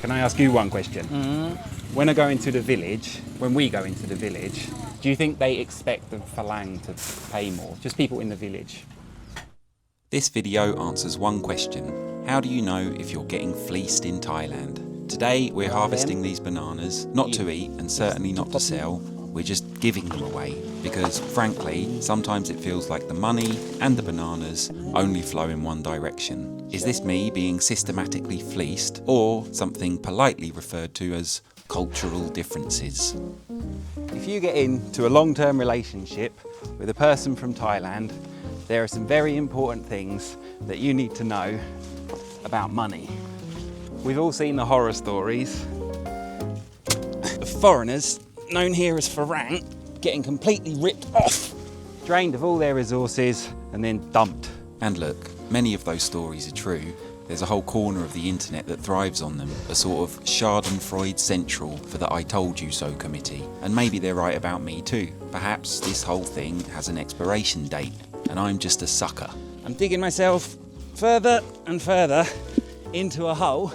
Can I ask you one question? When we go into the village, do you think they expect the Farang to pay more? Just people in the village? This video answers one question. How do you know if you're getting fleeced in Thailand? Today we're harvesting these bananas, not to eat and certainly not to sell. We're just giving them away because, frankly, sometimes it feels like the money and the bananas only flow in one direction. Is this me being systematically fleeced or something politely referred to as cultural differences? If you get into a long-term relationship with a person from Thailand, there are some very important things that you need to know about money. We've all seen the horror stories of foreigners, known here as Farang, getting completely ripped off, drained of all their resources and then dumped. And look, many of those stories are true. There's a whole corner of the internet that thrives on them, a sort of Schadenfreude central for the I told you so committee. And maybe they're right about me too. Perhaps this whole thing has an expiration date and I'm just a sucker. I'm digging myself further and further into a hole.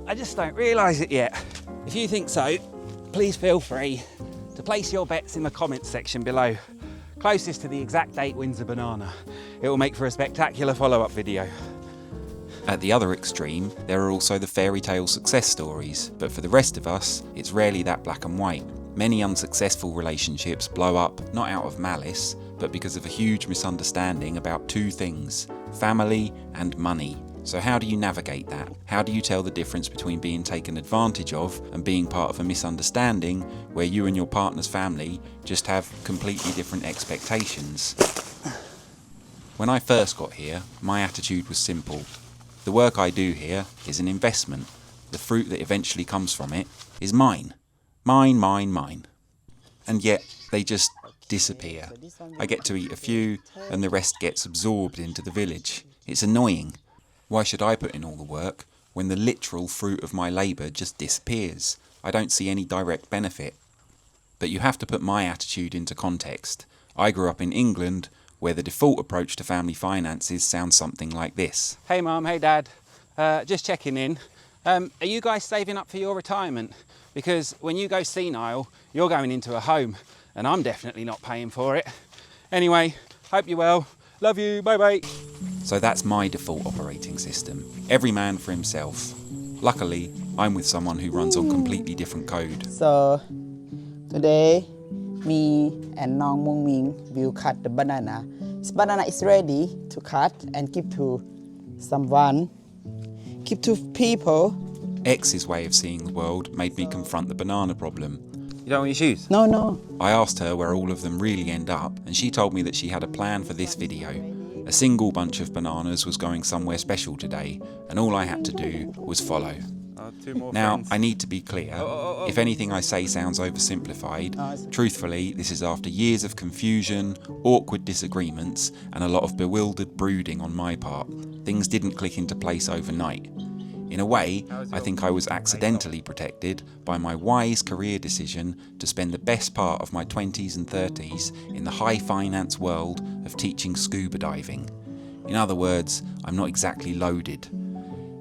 I just don't realise it yet. If you think so, please feel free to place your bets in the comments section below. Closest to the exact date wins a banana. It will make for a spectacular follow-up video. At the other extreme, there are also the fairy tale success stories, but for the rest of us, it's rarely that black and white. Many unsuccessful relationships blow up not out of malice, but because of a huge misunderstanding about two things: family and money. So how do you navigate that? How do you tell the difference between being taken advantage of and being part of a misunderstanding where you and your partner's family just have completely different expectations? When I first got here, my attitude was simple. The work I do here is an investment. The fruit that eventually comes from it is mine. Mine, mine, mine. And yet they just disappear. I get to eat a few and the rest gets absorbed into the village. It's annoying. Why should I put in all the work when the literal fruit of my labour just disappears? I don't see any direct benefit. But you have to put my attitude into context. I grew up in England, where the default approach to family finances sounds something like this. Hey Mum, hey Dad, just checking in. Are you guys saving up for your retirement? Because when you go senile, you're going into a home, and I'm definitely not paying for it. Anyway, hope you're well. Love you, bye bye. So that's my default operating system. Every man for himself. Luckily, I'm with someone who runs on completely different code. So today, me and Nong Mung Ming will cut the banana. This banana is ready to cut and give to someone, give to people. X's way of seeing the world made me confront the banana problem. You don't want your shoes? No. I asked her where all of them really end up, and she told me that she had a plan for this video. A single bunch of bananas was going somewhere special today, and all I had to do was follow. Now, friends. I need to be clear. If anything I say sounds oversimplified, truthfully, this is after years of confusion, awkward disagreements, and a lot of bewildered brooding on my part. Things didn't click into place overnight. In a way, I think I was accidentally protected by my wise career decision to spend the best part of my 20s and 30s in the high finance world of teaching scuba diving. In other words, I'm not exactly loaded.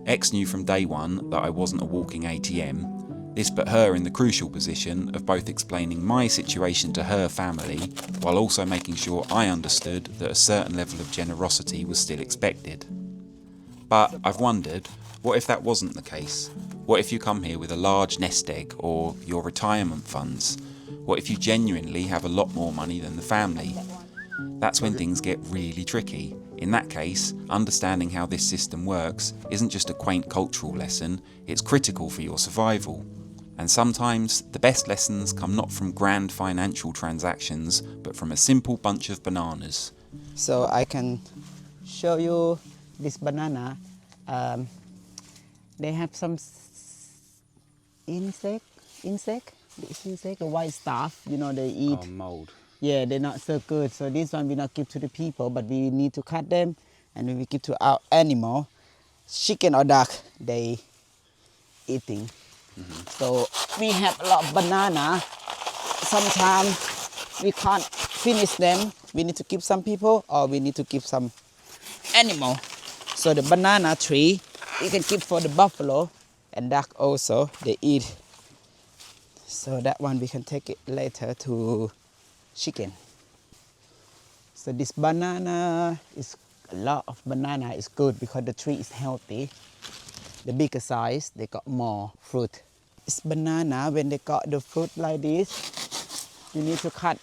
X knew from day one that I wasn't a walking ATM. This put her in the crucial position of both explaining my situation to her family while also making sure I understood that a certain level of generosity was still expected. But I've wondered, what if that wasn't the case? What if you come here with a large nest egg or your retirement funds? What if you genuinely have a lot more money than the family? That's when things get really tricky. In that case, understanding how this system works isn't just a quaint cultural lesson, it's critical for your survival. And sometimes the best lessons come not from grand financial transactions, but from a simple bunch of bananas. So I can show you this banana. They have some insect, the white stuff, they eat. Oh, mold. Yeah, they're not so good. So this one we not give to the people, but we need to cut them and we will give to our animal. Chicken or duck, they eating. So we have a lot of banana. Sometimes we can't finish them. We need to give some people or we need to give some animal. So the banana tree, you can keep for the buffalo and duck also, they eat. So that one we can take it later to chicken. So this banana is, a lot of banana is good because the tree is healthy. The bigger size, they got more fruit. This banana, when they got the fruit like this, you need to cut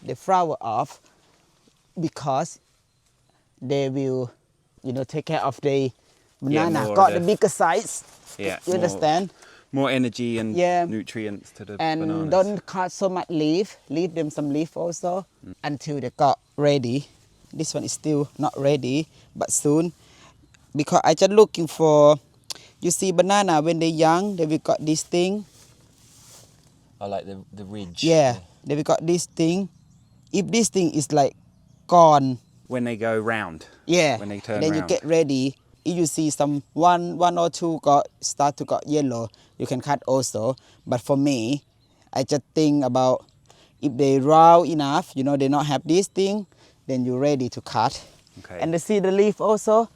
the flower off because they will, take care of the banana. more Got of the bigger size. Yeah, You understand? More energy and Yeah. nutrients to the And bananas. don't cut so much leaf. Leave them some leaf also until they got ready. This one is still not ready, but soon. Because I just looking for, you see banana when they're young, they will got this thing. I like the ridge. Yeah, they will got this thing. If this thing is like gone, When they go round. yeah, When they turn then you round. get ready. If you see some one or two start to got yellow, you can cut also. But for me, I just think about if they raw enough, they not have this thing, then you're ready to cut. Okay. And you see the leaf also.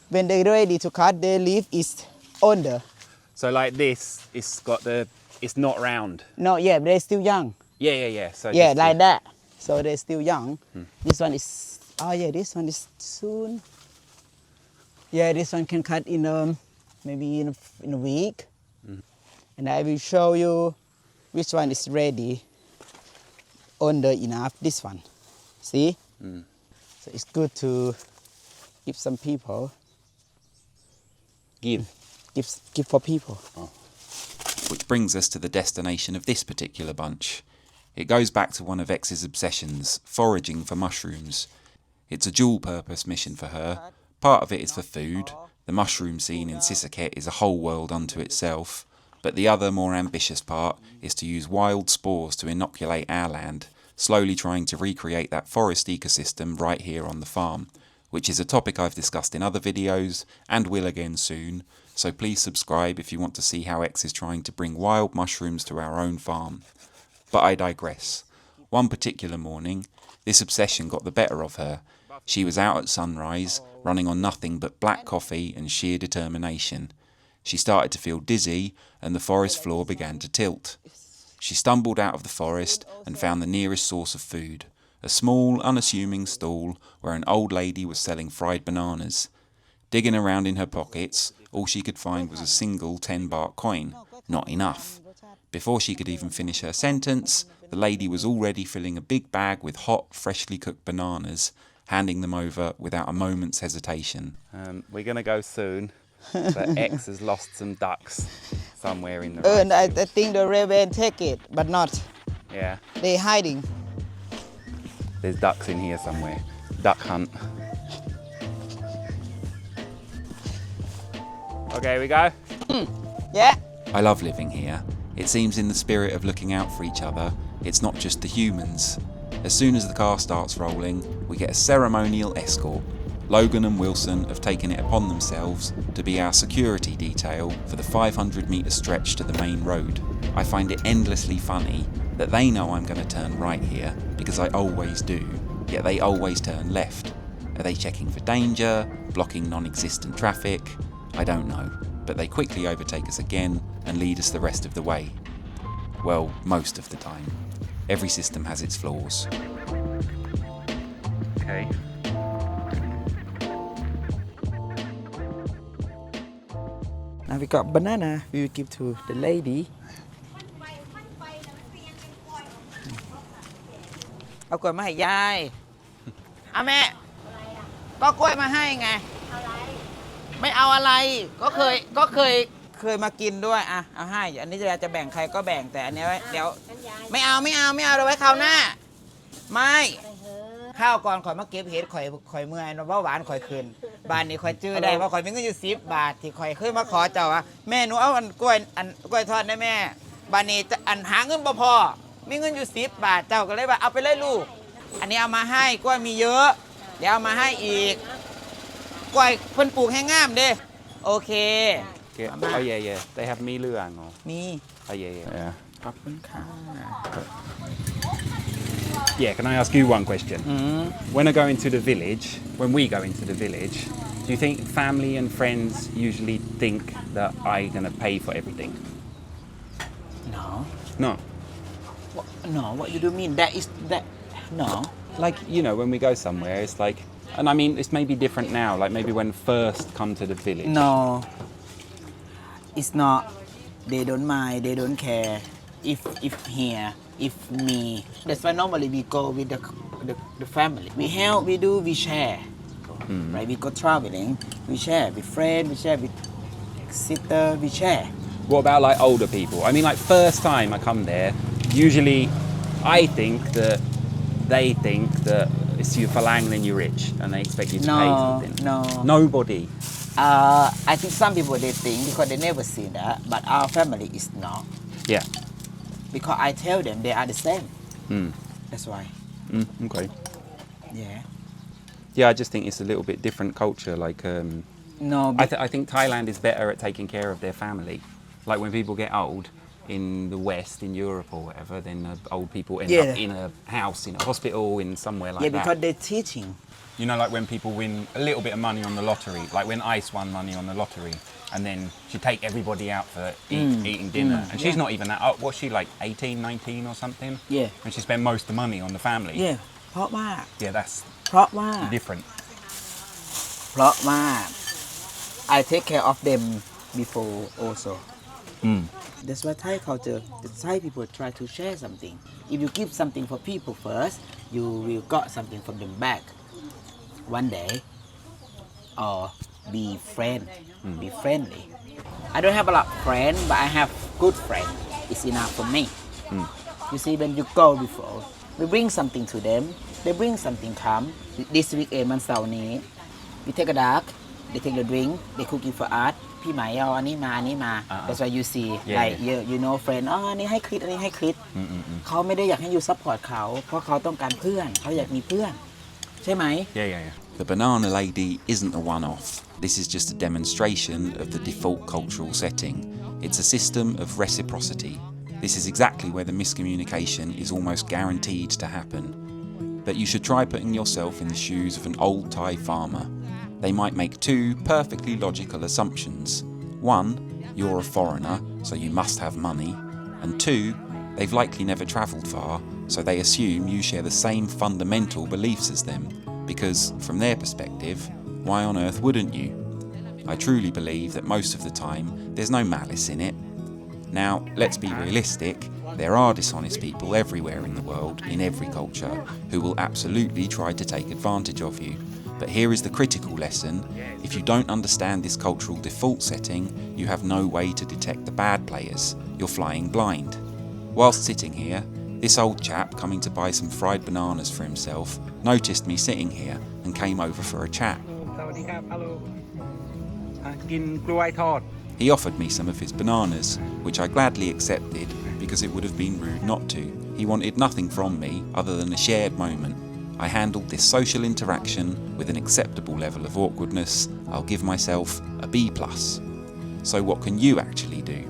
When they're ready to cut, their leaf is under. So like this, it's not round. No, yeah, they're still young. Yeah. So Yeah, just like that. So they're still young. This one is, this one is soon. Yeah, this one can cut in maybe in a week. And I will show you which one is ready under enough. This one, see? So it's good to give some people. give. Give for people. Which brings us to the destination of this particular bunch. It goes back to one of X's obsessions, foraging for mushrooms. It's a dual-purpose mission for her. Part of it is for food. The mushroom scene in Sisaket is a whole world unto itself. But the other, more ambitious part is to use wild spores to inoculate our land, slowly trying to recreate that forest ecosystem right here on the farm, which is a topic I've discussed in other videos and will again soon. So please subscribe if you want to see how X is trying to bring wild mushrooms to our own farm. But I digress. One particular morning, this obsession got the better of her. She was out at sunrise, running on nothing but black coffee and sheer determination. She started to feel dizzy and the forest floor began to tilt. She stumbled out of the forest and found the nearest source of food, a small, unassuming stall where an old lady was selling fried bananas. Digging around in her pockets, all she could find was a single 10-baht coin. Not enough. Before she could even finish her sentence, the lady was already filling a big bag with hot, freshly cooked bananas, handing them over without a moment's hesitation. We're going to go soon, but X has lost some ducks somewhere in the And I rice field. think the raven take it, but not. Yeah, They hiding. there's ducks in here somewhere. Duck hunt. Okay, we go. Yeah. I love living here. It seems in the spirit of looking out for each other, it's not just the humans. As soon as the car starts rolling, we get a ceremonial escort. Logan and Wilson have taken it upon themselves to be our security detail for the 500-metre stretch to the main road. I find it endlessly funny that they know I'm going to turn right here, because I always do, yet they always turn left. Are they checking for danger, blocking non-existent traffic? I don't know, but they quickly overtake us again and lead us the rest of the way. Well, most of the time. Every system has its flaws. Okay. Now we got banana. We will give to the lady. เอากล้วยมาให้ยายเอาแม่ก็กล้วยมาให้ไงไม่เอาอะไรก็เคยมากินด้วยอ่ะเอาให้อันนี้จะแบ่งใครก็แบ่งแต่อันนี้ไว้เดี๋ยวไม่เอาเราไว้คราวหน้าไม่ข้าวก่อนข่อยมาเก็บเห็ดข่อยเมื่อยเนาะเบาหวานข่อยคืนบ้านนี้ข่อยจื้อได้ว่าข่อยมีเงินอยู่10 บาทที่ข่อยเคยมาขอเจ้าว่าแม่หนูเอาอันกล้วยทอดได้แม่บ้านนี้อันหาเงินบ่พอมีเงินอยู่10 บาทเจ้าก็เลยว่าเอาไปเลยลูกอันนี้เอามาให้กล้วยมีเยอะเดี๋ยวเอามาให้อีกกล้วยเพิ่นปลูกให้งามเด้โอเค Oh yeah. They have mee luang or. มี Oh yeah. ขอบคุณค่ะ Yeah, can I ask you one question? When we go into the village, Do you think family and friends usually think that I'm gonna pay for everything? No. No. No, what you do mean? That is that. No. Like, you know, when we go somewhere, it's like, and I mean, it's maybe different now, like maybe when first come to the village. No. It's not. They don't mind. They don't care. If here, if me. That's why normally we go with the family. We help. We do. We share. Right? We go traveling. We share with friends. We share with sister. We share. What about like older people? I mean, like first time I come there, usually I think that they think that if you're Farang then you're rich and they expect you to pay something. No. Nobody. I think some people they think because they never see that, but our family is not. Yeah. Because I tell them they are the same. That's why. Okay. Yeah. Yeah, I just think it's a little bit different culture. Like, No. I think Thailand is better at taking care of their family. Like when people get old in the West, in Europe or whatever, then old people end up in a house, in a hospital, in somewhere like that. Yeah, because they're teaching. You know, like when people win a little bit of money on the lottery, like when Ice won money on the lottery, and then she'd take everybody out for eating dinner. And she's not even that old. What's she, like 18, 19 or something? Yeah. And she spent most of the money on the family. Yeah. เพราะว่า Yeah, that's เพราะว่า different. เพราะว่า I take care of them before also. That's why Thai culture, the Thai people try to share something. If you give something for people first, you will got something from them back one day. Or be friendly. I don't have a lot of friends, but I have good friends. It's enough for me. You see, when you go before, we bring something to them. They bring something come. This weekend วันเสาร์นี้ we take a dark. They take the drink. They cook it for us. พี่หมายเอาอันนี้มาอันนี้มา That's why you see like you know friend อันนี้ให้คลิปอันนี้ให้คลิปเขาไม่ได้อยากให้ you support เขาเพราะเขาต้องการเพื่อนเขาอยากมีเพื่อนใช่ไหม Yeah. The banana lady isn't a one-off. This is just a demonstration of the default cultural setting. It's a system of reciprocity. This is exactly where the miscommunication is almost guaranteed to happen. But you should try putting yourself in the shoes of an old Thai farmer. They might make two perfectly logical assumptions. One, you're a foreigner, so you must have money. And two, they've likely never travelled far, so they assume you share the same fundamental beliefs as them. Because, from their perspective, why on earth wouldn't you? I truly believe that most of the time, there's no malice in it. Now, let's be realistic. There are dishonest people everywhere in the world, in every culture, who will absolutely try to take advantage of you. But here is the critical lesson. If you don't understand this cultural default setting, you have no way to detect the bad players. You're flying blind. Whilst sitting here, this old chap coming to buy some fried bananas for himself noticed me sitting here and came over for a chat. He offered me some of his bananas, which I gladly accepted because it would have been rude not to. He wanted nothing from me other than a shared moment. I handled this social interaction with an acceptable level of awkwardness. I'll give myself a B+. So what can you actually do?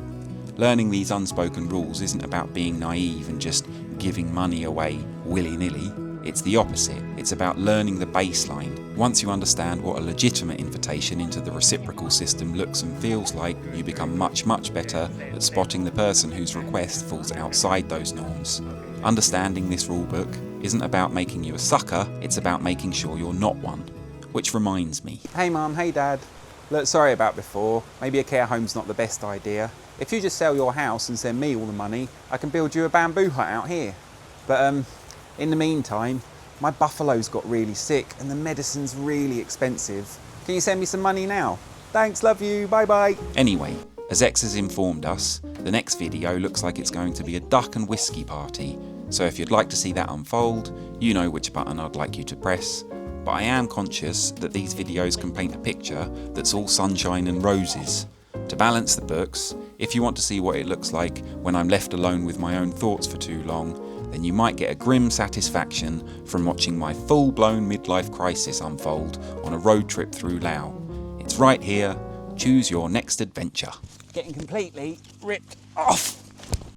Learning these unspoken rules isn't about being naive and just giving money away willy-nilly. It's the opposite. It's about learning the baseline. Once you understand what a legitimate invitation into the reciprocal system looks and feels like, you become much, much better at spotting the person whose request falls outside those norms. Understanding this rulebook isn't about making you a sucker, it's about making sure you're not one. Which reminds me. Hey Mum, hey Dad. Look, sorry about before. Maybe a care home's not the best idea. If you just sell your house and send me all the money, I can build you a bamboo hut out here. But in the meantime, my buffalo's got really sick and the medicine's really expensive. Can you send me some money now? Thanks, love you, bye bye. Anyway, as X has informed us, the next video looks like it's going to be a duck and whiskey party. So if you'd like to see that unfold, you know which button I'd like you to press. But I am conscious that these videos can paint a picture that's all sunshine and roses. To balance the books, if you want to see what it looks like when I'm left alone with my own thoughts for too long, then you might get a grim satisfaction from watching my full-blown midlife crisis unfold on a road trip through Laos. It's right here. Choose your next adventure. Getting completely ripped off.